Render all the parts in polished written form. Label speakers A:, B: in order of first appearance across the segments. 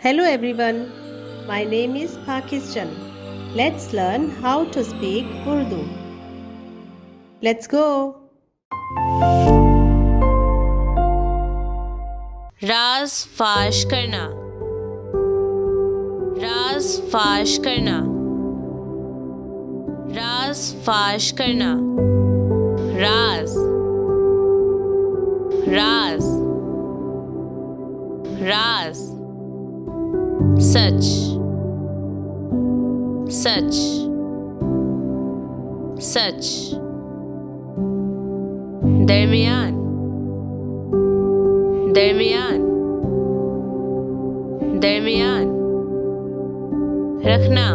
A: Hello everyone, my name is Pakistan. Let's learn how to speak Urdu. Let's go.
B: राज फाश करना, राज फाश करना, राज फाश करना, राज, राज, राज, सच, सच, सच, दरमियान, दरमियान, दरमियान, रखना,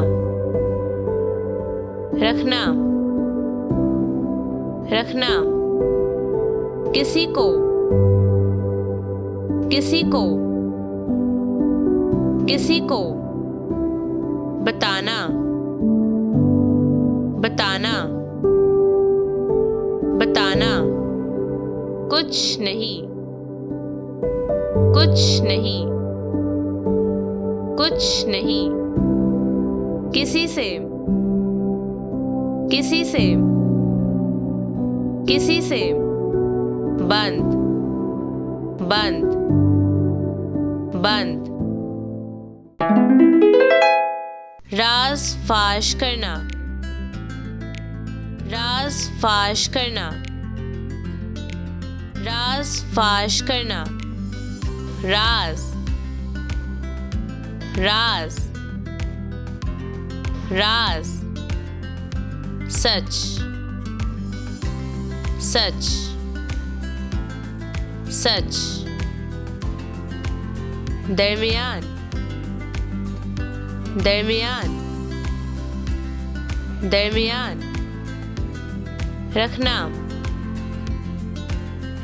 B: रखना, रखना, किसी को, किसी को, किसी को, बताना, बताना, बताना, कुछ नहीं, कुछ नहीं, कुछ नहीं, किसी से, किसी से, किसी से, बंद, बंद, बंद, राज फाश करना, राज फाश करना, राज फाश करना, राज, राज, राज, सच, सच, सच, दरमियान, दरमियान, दरमियान, रखना,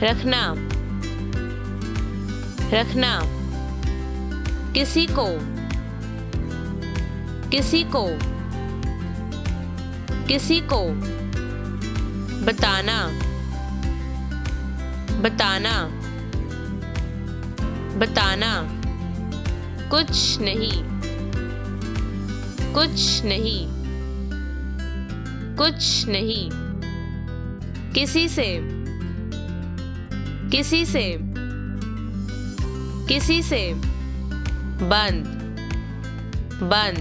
B: रखना, रखना, किसी को, किसी को, किसी को, बताना, बताना, बताना, कुछ नहीं, कुछ नहीं, कुछ नहीं, किसी से, किसी से, किसी से, बंद, बंद,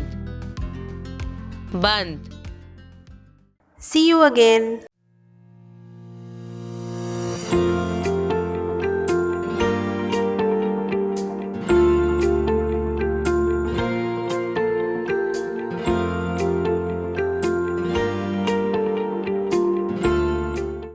B: बंद।
A: See you again.